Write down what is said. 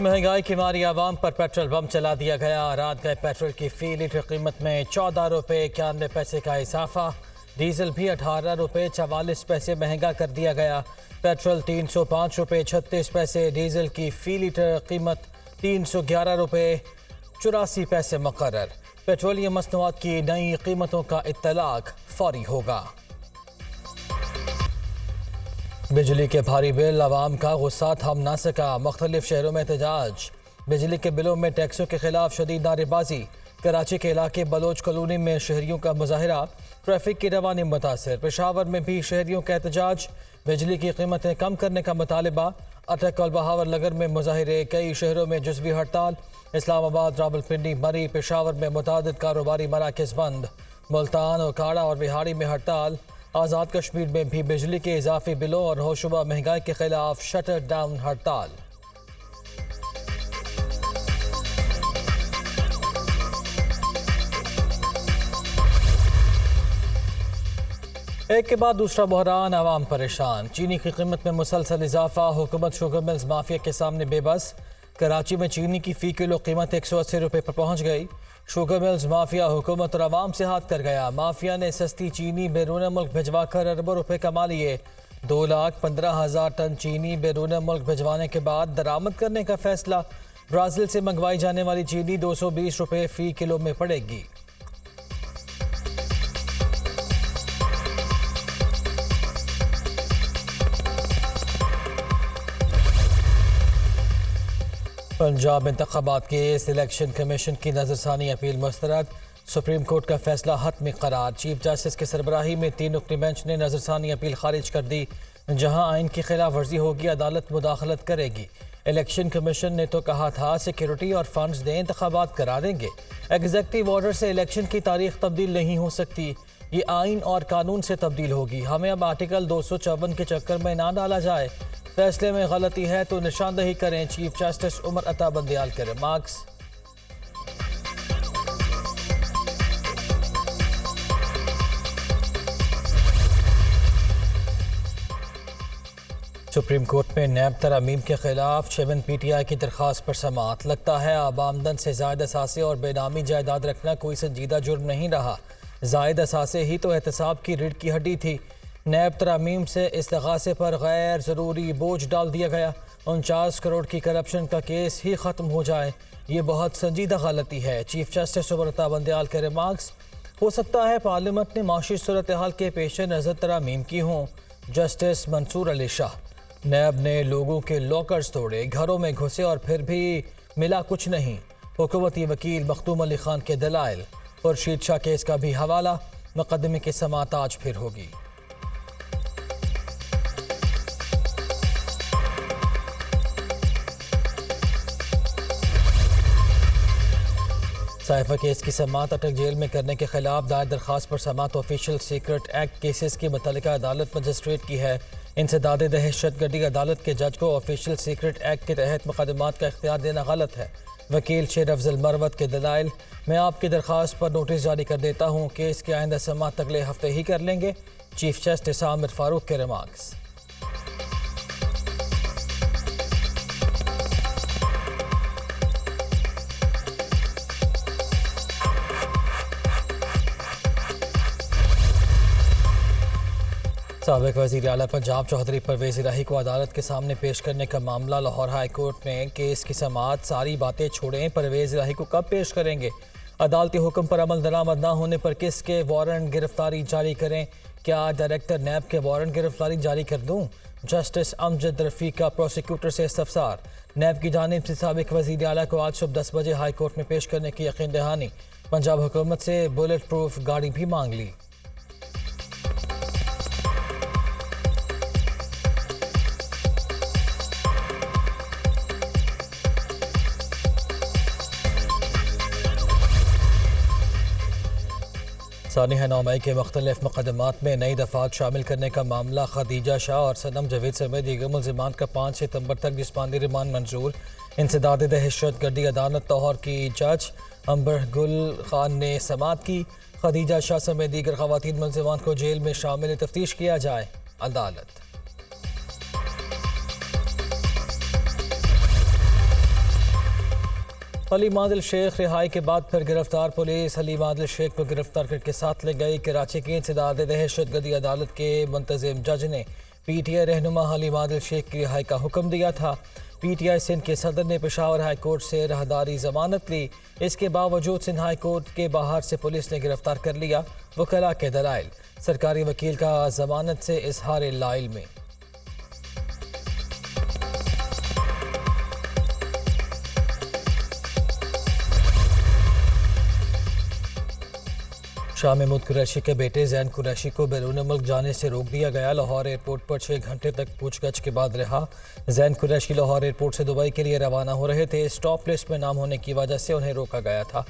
महंगाई की मारी आवाम पर पेट्रोल बम चला दिया गया। रात गए पेट्रोल की फी लीटर कीमत में 14 रुपये 91 पैसे का इजाफा। डीजल भी 18 रुपये 44 पैसे महंगा कर दिया गया। पेट्रोल 305 रुपये 36 पैसे, डीजल की फी लीटर कीमत 311 रुपये 84 पैसे मुकर्रर। पेट्रोलियम मसनूआत की नई कीमतों का इत्तलाक फौरी होगा। बिजली के भारी बिल अवाम का गुस्सा थम ना सका। मुख्तलिफ शहरों में एहतजाज। बिजली के बिलों में टैक्सों के खिलाफ शदीद नारेबाजी। कराची के इलाके बलोच कॉलोनी में शहरियों का मुजाहरा। ट्रैफिक की रवानी मुतासर। पेशावर में भी शहरियों का एहतजाज। बिजली की कीमतें कम करने का मुतालबा। अटक और बहावर नगर में मुजाहरे। कई शहरों में जुज़वी हड़ताल। इस्लामाबाद, रावलपिंडी, मरी, पेशावर में मुतादिद कारोबारी मराकज़ बंद। मुल्तान और काड़ा और बिहाड़ी में हड़ताल। आज़ाद कश्मीर में भी बिजली के इजाफी बिलों और होशुबा महंगाई के खिलाफ शटर डाउन हड़ताल। एक के बाद दूसरा बहरान, आवाम परेशान। चीनी की कीमत में मुसलसल इजाफा। हुकूमत शुगर मिल्स माफिया के सामने बेबस। कराची में चीनी की फ़ी किलो कीमत 180 रुपये पर पहुँच गई। शुगर मिल्स माफिया हुकूमत और आवाम से हाथ कर गया। माफिया ने सस्ती चीनी बैरून मुल्क भिजवा कर अरबों रुपये कमा लिए। 2,15,000 टन चीनी बैरून मुल्क भिजवाने के बाद दरामद करने का फैसला। ब्राज़ील से मंगवाई जाने वाली चीनी 220 रुपये फ़ी किलो में पड़ेगी। पंजाब इंतखाबात केस। इलेक्शन कमीशन की नज़रसानी अपील मुस्तरद। सुप्रीम कोर्ट का फैसला हतमी करार। चीफ जस्टिस की सरबराही में 3 रुकनी बेंच ने नज़रसानी अपील खारिज कर दी। जहां आइन की खिलाफ वर्जी होगी अदालत मुदाखलत करेगी। इलेक्शन कमीशन ने तो कहा था सिक्योरिटी और फंड्स दें, इंतखाबात करा देंगे। एग्जेक्टिव ऑर्डर से इलेक्शन की तारीख तब्दील नहीं हो सकती, ये आइन और कानून से तब्दील होगी। हमें अब आर्टिकल 254 के चक्कर में ना डाला जाए। फैसले में गलती है तो निशानदही करें। चीफ जस्टिस उमर अता बंदियाल के रिमार्क्स। सुप्रीम कोर्ट में नैब तरमीम के खिलाफ 7 PTI की दरख्वास्त पर समाअत। लगता है अब आमदन से जायद असासे और बेनामी जायदाद रखना कोई संजीदा जुर्म नहीं रहा। जायद असासे ही तो एहतसाब की रीढ़ की हड्डी थी। नैब तरमीम से इस्तिगासे पर गैर ज़रूरी बोझ डाल दिया गया। 49 करोड़ की करप्शन का केस ही ख़त्म हो जाए, ये बहुत संजीदा गलती है। चीफ जस्टिस उमर अता बंदियाल के रिमार्क्स। हो सकता है पार्लियामेंट ने माशी सूरत हाल के पेश नज़र तरमीम की हों। जस्टिस मंसूर अली शाह। नैब ने लोगों के लॉकर्स तोड़े, घरों में घुसे और फिर भी मिला कुछ नहीं। हुकूमती वकील मखदूम अली खान के दलाइल। खुर्शीद शाह केस का भी हवाला। मुकदमे की समाअत आज फिर होगी। साइफा केस की समाअत अटक जेल में करने के खिलाफ दायर दरख्वास्त पर समाअत ऑफिशियल सीक्रेट एक्ट केसेस की मुतल्लिका अदालत मजिस्ट्रेट की है। इंसदाद दहशतगर्दी अदालत के जज को ऑफिशियल सीक्रेट एक्ट के तहत मुकदमात का इख्तियार देना गलत है। वकील शेर अफजल मरवत के दलाइल। मैं आपकी दरख्वास्त पर नोटिस जारी कर देता हूँ। केस की आइंदा समाअत अगले हफ्ते ही कर लेंगे। चीफ जस्टिस आमिर फारूक के रिमार्क्स। साबिक वज़ीर आला पंजाब चौधरी परवेज़ इलाही को अदालत के सामने पेश करने का मामला। लाहौर हाई कोर्ट में केस की समाअत। सारी बातें छोड़ें, परवेज़ इलाही को कब पेश करेंगे? अदालती हुक्म पर अमल दरामद ना होने पर किसके वारंट गिरफ्तारी जारी करें? क्या डायरेक्टर नैब के वारंट गिरफ्तारी जारी कर दूँ? जस्टिस अमजद रफ़ीका प्रोसिक्यूटर से इस्तफसार। नैब की जानिब से साबिक वज़ीर आला को आज सुबह 10 बजे हाई कोर्ट में पेश करने की यकीन दहानी। पंजाब हुकूमत से बुलेट प्रूफ गाड़ी भी मांग ली। सानिया 9 मई के मुख्तलिफ मुकदमात में नई दफात शामिल करने का मामला। खदीजा शाह और सनम जवेद समेत दीगर मुल्ज़िमान का 5 सितंबर तक जिस्मानी रिमांड मंजूर। इंसदाद दहशतगर्दी अदालत लाहौर की जज अंबर गुल खान ने समाअत की। खदीजा शाह समेत दीगर ख़वातीन मुल्ज़िमान को जेल में शामिल तफ्तीश किया जाए। अदालत हलीम आदिल शेख रिहाई के बाद फिर गिरफ्तार। पुलिस हलीम आदिल शेख को गिरफ्तार करके साथ ले गई। कराची की इंसदाद दहशतगर्दी अदालत के मुंतजिम जज ने PTI रहनुमा हलीम आदिल शेख की रिहाई का हुक्म दिया था। PTI सिंध के सदर ने पेशावर हाई कोर्ट से राहदारी जमानत ली। इसके बावजूद सिंध हाई कोर्ट के बाहर से पुलिस ने गिरफ्तार कर लिया। वकला के दलाइल, सरकारी वकील का जमानत से इजहार लाइल में। शाह महमूद कुरैशी के बेटे जैन कुरैशी को बैरून मुल्क जाने से रोक दिया गया। लाहौर एयरपोर्ट पर 6 घंटे तक पूछगछ के बाद रहा। जैन कुरैशी लाहौर एयरपोर्ट से दुबई के लिए रवाना हो रहे थे। स्टॉप लिस्ट में नाम होने की वजह से उन्हें रोका गया था।